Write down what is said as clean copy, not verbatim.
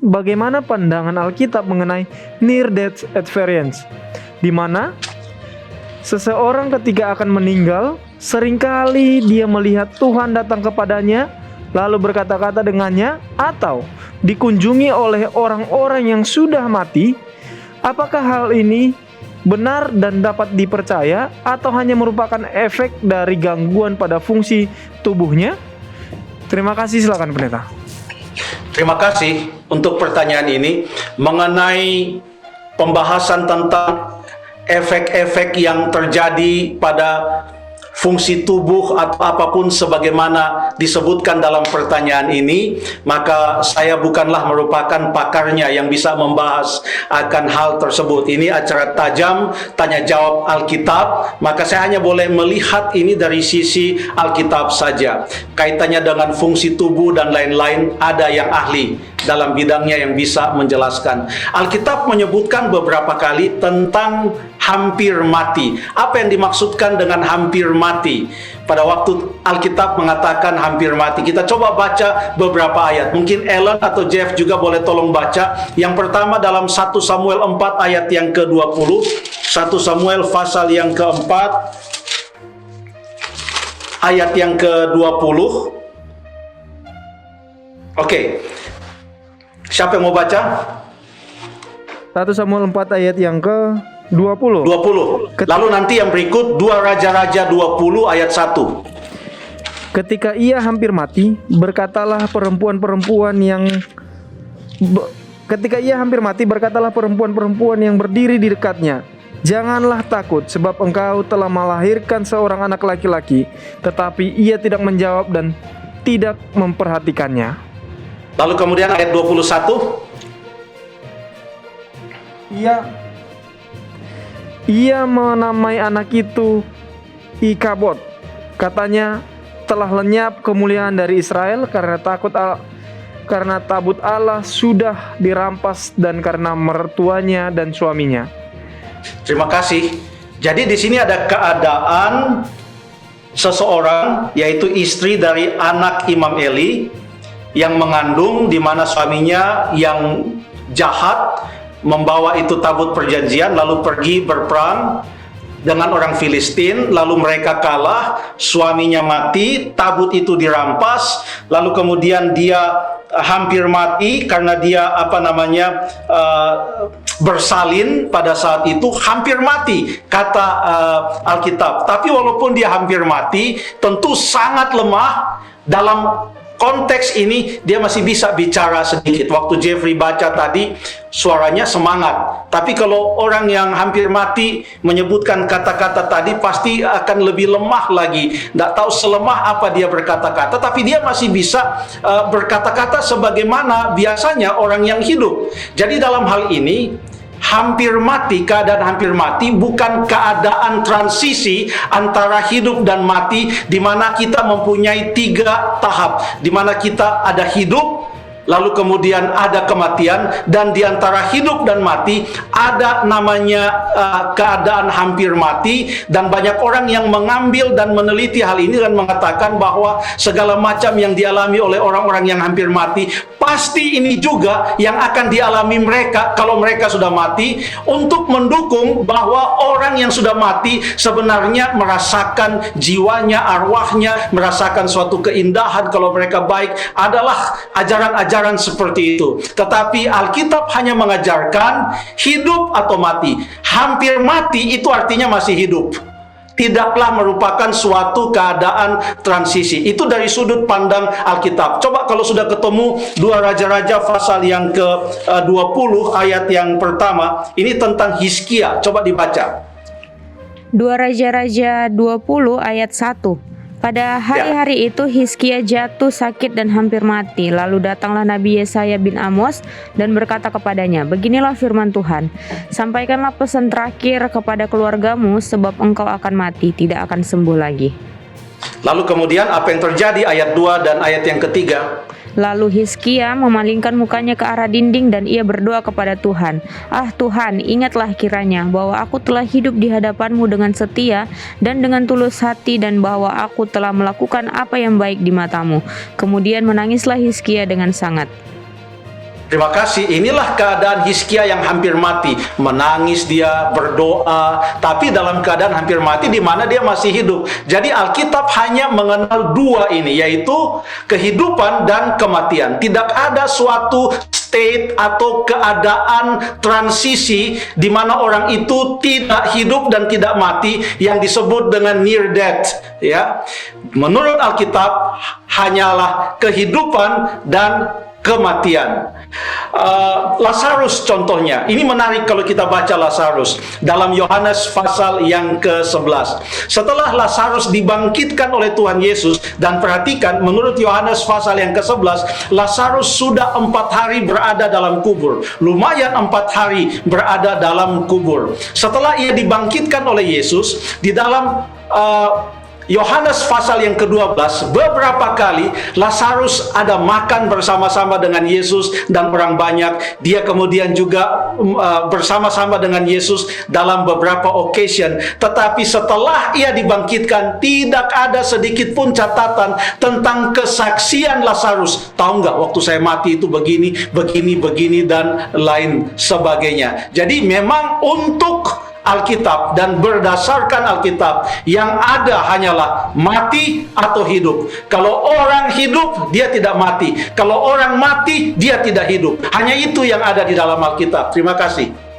bagaimana pandangan Alkitab mengenai near death experience, di mana seseorang ketika akan meninggal, seringkali dia melihat Tuhan datang kepadanya, lalu berkata-kata dengannya, atau dikunjungi oleh orang-orang yang sudah mati. Apakah hal ini benar dan dapat dipercaya, atau hanya merupakan efek dari gangguan pada fungsi tubuhnya? Terima kasih, silakan pendeta. Terima kasih untuk pertanyaan ini mengenai pembahasan tentang efek-efek yang terjadi pada fungsi tubuh atau apapun sebagaimana disebutkan dalam pertanyaan ini, maka saya bukanlah merupakan pakarnya yang bisa membahas akan hal tersebut. Ini acara tajam tanya jawab Alkitab, maka saya hanya boleh melihat ini dari sisi Alkitab saja. Kaitannya dengan fungsi tubuh dan lain-lain, ada yang ahli dalam bidangnya yang bisa menjelaskan. Alkitab menyebutkan beberapa kali tentang hampir mati. Apa yang dimaksudkan dengan hampir mati? Pada waktu Alkitab mengatakan hampir mati, kita coba baca beberapa ayat. Mungkin Ellen atau Jeff juga boleh tolong baca. Yang pertama dalam 1 Samuel 4 ayat yang ke-20. 1 Samuel pasal yang ke-4 ayat yang ke-20. Oke. Siapa yang mau baca? 1 Samuel 4 ayat yang ke-20. 20. Lalu nanti yang berikut 2 Raja-Raja 20 ayat 1. Ketika ia hampir mati, berkatalah perempuan-perempuan yang berdiri di dekatnya, "Janganlah takut, sebab engkau telah melahirkan seorang anak laki-laki." Tetapi ia tidak menjawab dan tidak memperhatikannya. Lalu kemudian ayat 21. Ia menamai anak itu Ikabod. Katanya, telah lenyap kemuliaan dari Israel karena tabut Allah sudah dirampas dan karena mertuanya dan suaminya. Terima kasih. Jadi di sini ada keadaan seseorang, yaitu istri dari anak Imam Eli yang mengandung, di mana suaminya yang jahat membawa itu tabut perjanjian lalu pergi berperang dengan orang Filistin, lalu mereka kalah, suaminya mati, tabut itu dirampas, lalu kemudian dia hampir mati karena dia bersalin pada saat itu, hampir mati kata Alkitab. Tapi walaupun dia hampir mati, tentu sangat lemah. Dalam konteks ini dia masih bisa bicara sedikit. Waktu Jeffrey baca tadi, suaranya semangat. Tapi kalau orang yang hampir mati menyebutkan kata-kata tadi, pasti akan lebih lemah lagi. Tidak tahu selemah apa dia berkata-kata, tapi dia masih bisa berkata-kata sebagaimana biasanya orang yang hidup. Jadi dalam hal ini, hampir mati, keadaan hampir mati bukan keadaan transisi antara hidup dan mati, di mana kita mempunyai 3 tahap, di mana kita ada hidup, lalu kemudian ada kematian, dan di antara hidup dan mati ada namanya keadaan hampir mati. Dan banyak orang yang mengambil dan meneliti hal ini dan mengatakan bahwa segala macam yang dialami oleh orang-orang yang hampir mati, pasti ini juga yang akan dialami mereka kalau mereka sudah mati, untuk mendukung bahwa orang yang sudah mati sebenarnya merasakan jiwanya, arwahnya, merasakan suatu keindahan kalau mereka baik. Adalah ajaran-ajaran seperti itu. Tetapi Alkitab hanya mengajarkan hidup atau mati. Hampir mati itu artinya masih hidup, tidaklah merupakan suatu keadaan transisi. Itu dari sudut pandang Alkitab. Coba kalau sudah ketemu 2 Raja-Raja pasal yang ke-20 ayat yang pertama, ini tentang Hizkia. Coba dibaca. 2 Raja-Raja 20 ayat 1. Pada hari-hari itu Hizkia jatuh sakit dan hampir mati. Lalu datanglah Nabi Yesaya bin Amos dan berkata kepadanya, "Beginilah firman Tuhan, sampaikanlah pesan terakhir kepada keluargamu, sebab engkau akan mati, tidak akan sembuh lagi." Lalu kemudian apa yang terjadi ayat 2 dan ayat yang ketiga? Lalu Hizkia memalingkan mukanya ke arah dinding dan ia berdoa kepada Tuhan, "Ah Tuhan, ingatlah kiranya bahwa aku telah hidup di hadapan-Mu dengan setia dan dengan tulus hati, dan bahwa aku telah melakukan apa yang baik di mata-Mu." Kemudian menangislah Hizkia dengan sangat. Terima kasih. Inilah keadaan Hizkia yang hampir mati. Menangis dia, berdoa, tapi dalam keadaan hampir mati di mana dia masih hidup. Jadi Alkitab hanya mengenal dua ini, yaitu kehidupan dan kematian. Tidak ada suatu state atau keadaan transisi di mana orang itu tidak hidup dan tidak mati yang disebut dengan near death, ya. Menurut Alkitab hanyalah kehidupan dan kematian. Lazarus contohnya, ini menarik kalau kita baca Lazarus dalam Yohanes pasal yang ke-11. Setelah Lazarus dibangkitkan oleh Tuhan Yesus, dan perhatikan menurut Yohanes pasal yang ke-11, Lazarus sudah 4 hari berada dalam kubur. Lumayan 4 hari berada dalam kubur. Setelah ia dibangkitkan oleh Yesus, di dalam Yohanes pasal yang ke-12, beberapa kali Lazarus ada makan bersama-sama dengan Yesus dan orang banyak. Dia kemudian juga bersama-sama dengan Yesus dalam beberapa occasion. Tetapi setelah ia dibangkitkan, tidak ada sedikit pun catatan tentang kesaksian Lazarus. Tahu nggak, waktu saya mati itu begini, dan lain sebagainya. Jadi memang untuk Alkitab dan berdasarkan Alkitab yang ada hanyalah mati atau hidup. Kalau orang hidup, dia tidak mati. Kalau orang mati, dia tidak hidup. Hanya itu yang ada di dalam Alkitab. Terima kasih.